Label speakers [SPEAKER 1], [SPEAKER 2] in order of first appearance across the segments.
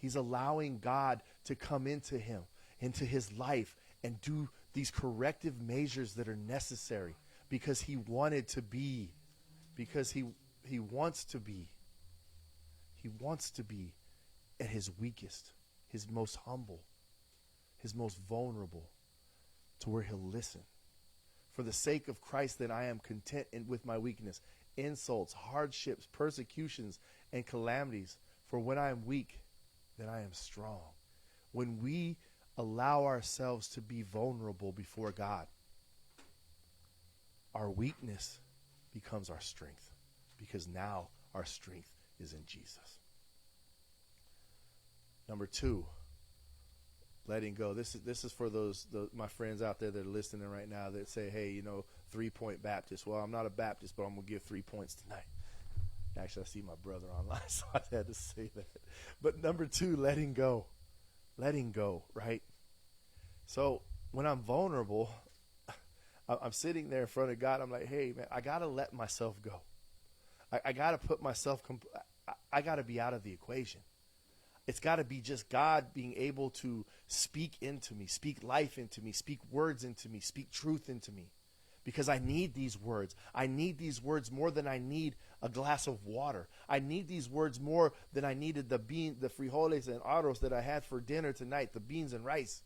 [SPEAKER 1] He's allowing God to come into him, into his life, and do these corrective measures that are necessary because he wanted to be, because he wants to be. He wants to be at his weakest, his most humble, his most vulnerable, to where he'll listen. For the sake of Christ, then I am content with my weakness, insults, hardships, persecutions, and calamities. For when I am weak, then I am strong. When we allow ourselves to be vulnerable before God, our weakness becomes our strength, because now our strength is in Jesus. Number 2, letting go. This is for those my friends out there that are listening right now that say, hey, 3-point Baptist. Well, I'm not a Baptist, but I'm going to give 3 points tonight. Actually, I see my brother online, so I had to say that. But number 2, letting go. Letting go, right? So when I'm vulnerable, I'm sitting there in front of God. I'm like, hey, man, I got to let myself go. I got to put myself, I got to be out of the equation. It's got to be just God being able to speak into me, speak life into me, speak words into me, speak truth into me. Because I need these words. I need these words more than I need a glass of water. I need these words more than I needed the frijoles and arroz that I had for dinner tonight, the beans and rice.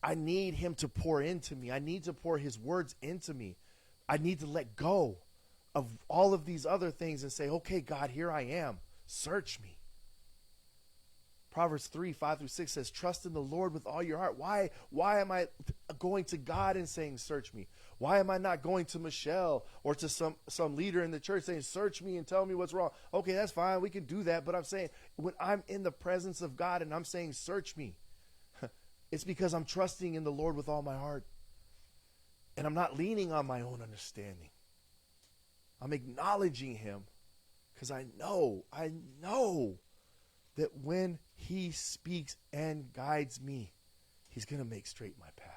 [SPEAKER 1] I need him to pour into me. I need to pour his words into me. I need to let go of all of these other things and say, okay, God, here I am. Search me. Proverbs 3:5-6 says, trust in the Lord with all your heart. Why am I going to God and saying, search me? Why am I not going to Michelle or to some leader in the church saying, search me and tell me what's wrong? Okay, that's fine. We can do that. But I'm saying, when I'm in the presence of God and I'm saying, search me, it's because I'm trusting in the Lord with all my heart. And I'm not leaning on my own understanding. I'm acknowledging him because I know that when he speaks and guides me, he's going to make straight my path.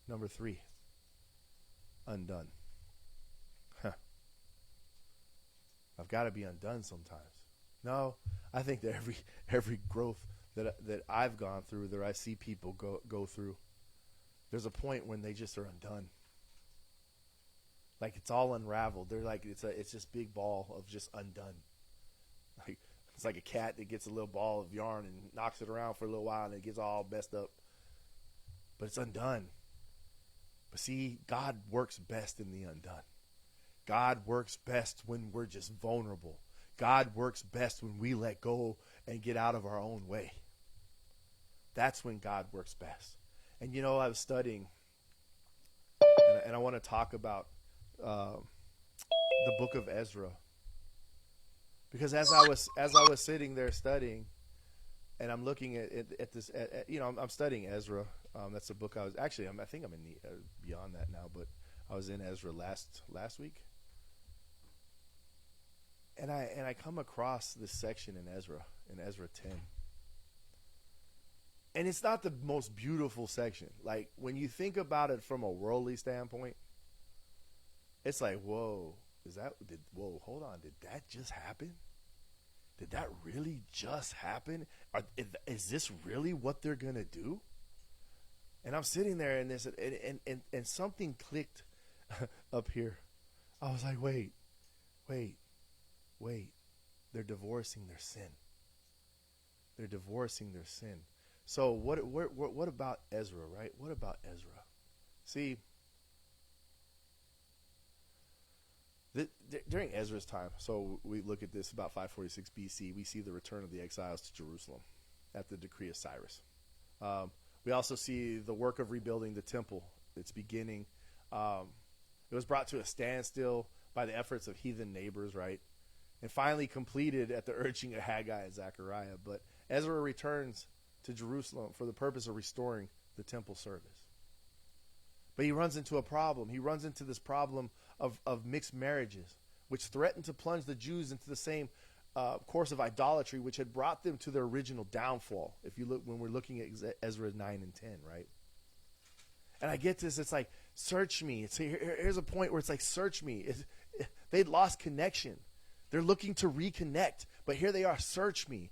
[SPEAKER 1] Number 3, undone. I've got to be undone sometimes. No, I think that every growth that I've gone through, that I see people go through, there's a point when they just are undone. Like it's all unraveled. They're like it's this big ball of just undone. Like it's like a cat that gets a little ball of yarn and knocks it around for a little while and it gets all messed up. But it's undone. But see, God works best in the undone. God works best when we're just vulnerable. God works best when we let go and get out of our own way. That's when God works best. And I was studying, and I want to talk about the book of Ezra, because as I was sitting there studying, and I'm looking at this, I'm studying Ezra. That's the book I think I'm in beyond that now, but I was in Ezra last week, and I come across this section in Ezra 10. And it's not the most beautiful section. Like when you think about it from a worldly standpoint, it's like, whoa, hold on. Did that just happen? Did that really just happen? Is this really what they're going to do? And I'm sitting there and something clicked up here. I was like, wait. They're divorcing their sin. They're divorcing their sin. So what about Ezra, right? What about Ezra? See, during Ezra's time, so we look at this about 546 BC, we see the return of the exiles to Jerusalem at the decree of Cyrus. We also see the work of rebuilding the temple. It's beginning. It was brought to a standstill by the efforts of heathen neighbors, right? And finally completed at the urging of Haggai and Zechariah. But Ezra returns to Jerusalem for the purpose of restoring the temple service. But he runs into a problem. He runs into this problem of mixed marriages, which threatened to plunge the Jews into the same course of idolatry, which had brought them to their original downfall. If you look, when we're looking at Ezra 9 and 10, right? And I get this. It's like, search me. Here's a point where it's like, search me. They'd lost connection. They're looking to reconnect, but here they are, search me.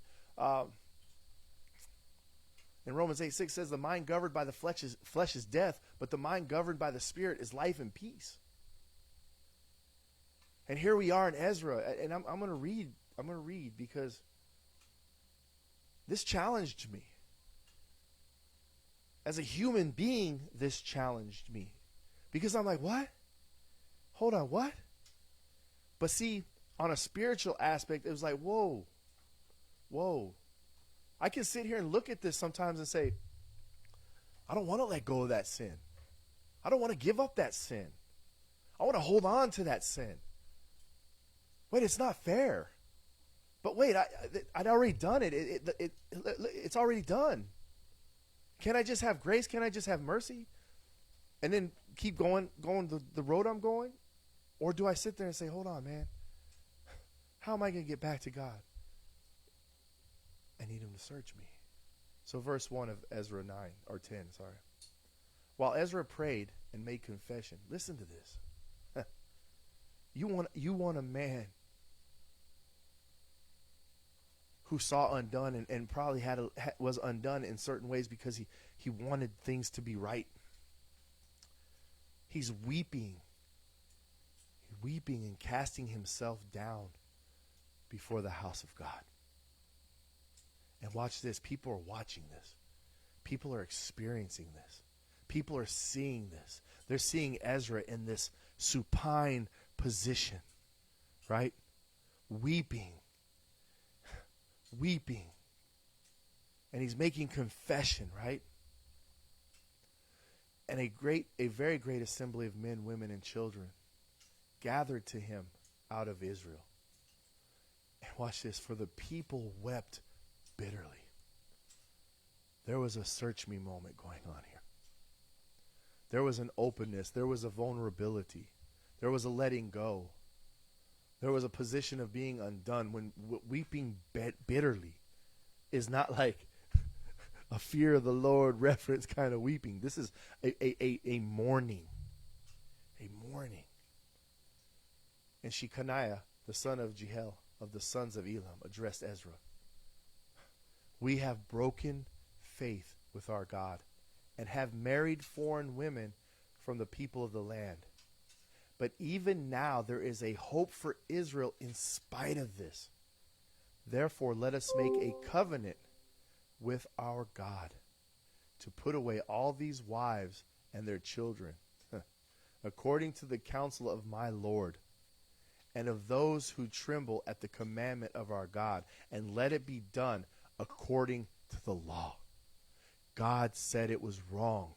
[SPEAKER 1] In Romans 8:6 says, the mind governed by the flesh is death, but the mind governed by the Spirit is life and peace. And here we are in Ezra, and I'm going to read. I'm going to read because this challenged me. As a human being, this challenged me. Because I'm like, what? Hold on, what? But see, on a spiritual aspect, it was like, whoa. I can sit here and look at this sometimes and say, I don't want to let go of that sin. I don't want to give up that sin. I want to hold on to that sin. Wait, it's not fair. But wait, I'd already done it. It's already done. Can I just have grace? Can I just have mercy? And then keep going the road I'm going? Or do I sit there and say, hold on, man. How am I going to get back to God? I need him to search me. So verse 1 of Ezra 9, or 10, sorry. While Ezra prayed and made confession, listen to this. You want a man who saw undone and probably was undone in certain ways because he wanted things to be right. He's weeping and casting himself down before the house of God. And watch this. People are watching this. People are experiencing this. People are seeing this. They're seeing Ezra in this supine position, right? Weeping. And he's making confession, right? And a very great assembly of men, women, and children gathered to him out of Israel. And watch this. For the people wept bitterly. There was a search me moment going on here. There was an openness. There was a vulnerability. There was a letting go. There was a position of being undone. When weeping bitterly is not like a fear of the Lord reference kind of weeping. This is a mourning. A mourning. And Shechaniah, the son of Jehiel, of the sons of Elam, addressed Ezra. We have broken faith with our God and have married foreign women from the people of the land. But even now there is a hope for Israel in spite of this. Therefore, let us make a covenant with our God to put away all these wives and their children, according to the counsel of my Lord, and of those who tremble at the commandment of our God, and let it be done according to the law. God said it was wrong.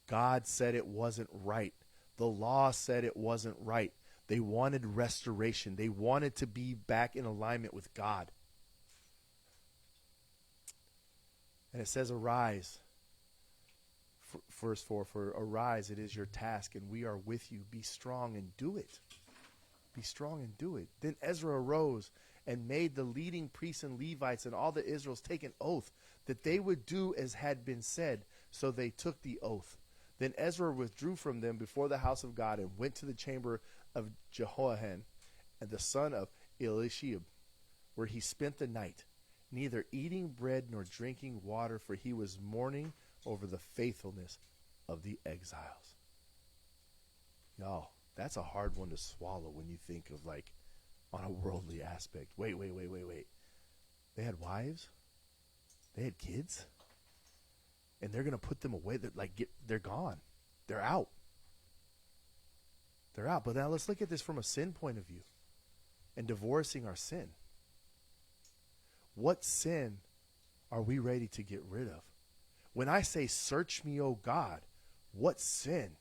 [SPEAKER 1] God said it wasn't right. The law said it wasn't right. They wanted restoration. They wanted to be back in alignment with God. And it says, arise. Verse 4, for arise, it is your task, and we are with you. Be strong and do it. Be strong and do it. Then Ezra arose and made the leading priests and Levites and all the Israelites take an oath that they would do as had been said. So they took the oath. Then Ezra withdrew from them before the house of God and went to the chamber of Jehoiakim and the son of Eliashib, where he spent the night, neither eating bread nor drinking water, for he was mourning over the faithfulness of the exiles. Y'all, that's a hard one to swallow when you think of like on a worldly aspect. Wait. They had wives? They had kids? And they're going to put them away. They're gone. They're out. They're out. But now let's look at this from a sin point of view and divorcing our sin. What sin are we ready to get rid of? When I say, search me, O God, what sin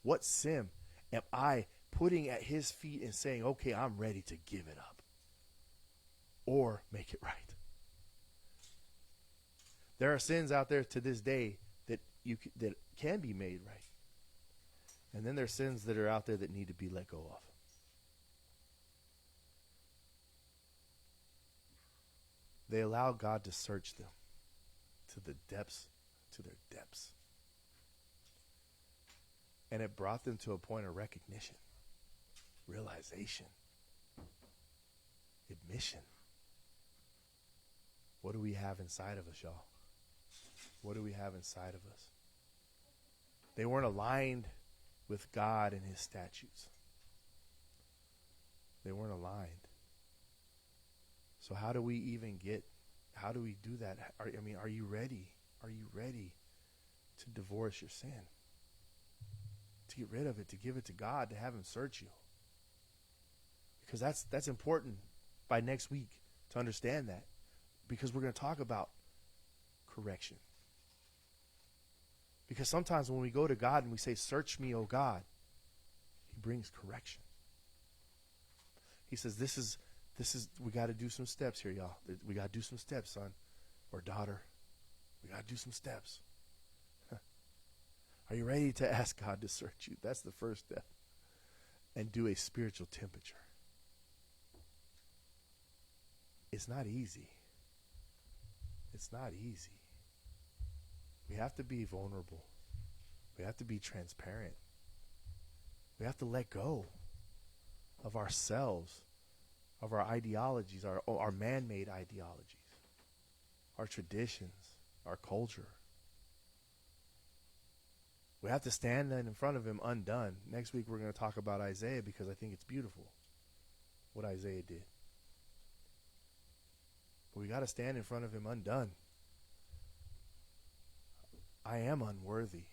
[SPEAKER 1] am I putting at his feet and saying, okay, I'm ready to give it up or make it right? There are sins out there to this day that can be made right. And then there's sins that are out there that need to be let go of. They allow God to search them to their depths. And it brought them to a point of recognition, realization. mission. What do we have inside of us, y'all? What do we have inside of us? They weren't aligned with God and his statutes. They weren't aligned. So how do we do that? Are you ready? Are you ready to divorce your sin? To get rid of it, to give it to God, to have him search you? Because that's important by next week to understand that. Because we're going to talk about correction. Because sometimes when we go to God and we say, search me, O God, he brings correction. He says, this is, we got to do some steps here, y'all. We got to do some steps, son or daughter. We got to do some steps. Are you ready to ask God to search you? That's the first step. And do a spiritual temperature. It's not easy. It's not easy. We have to be vulnerable. We have to be transparent. We have to let go of ourselves, of our ideologies, our man-made ideologies, our traditions, our culture. We have to stand in front of him undone. Next week we're going to talk about Isaiah because I think it's beautiful what Isaiah did. But we got to stand in front of him undone. I am unworthy.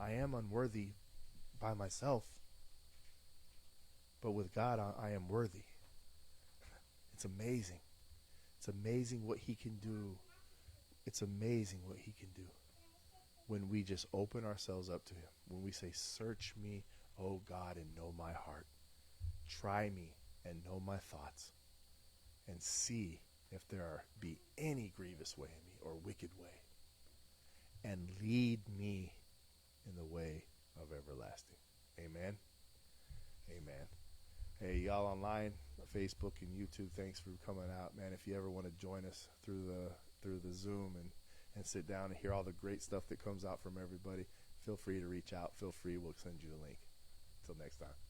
[SPEAKER 1] I am unworthy by myself. But with God, I am worthy. It's amazing. It's amazing what he can do. It's amazing what he can do when we just open ourselves up to him. When we say, search me, O God, and know my heart. Try me and know my thoughts. And see if there be any grievous way in me or wicked way. And lead me in the way of everlasting. Amen. Amen. Hey, y'all online, Facebook and YouTube, thanks for coming out, man. If you ever want to join us through the Zoom and sit down and hear all the great stuff that comes out from everybody, feel free to reach out. Feel free, we'll send you a link. Until next time.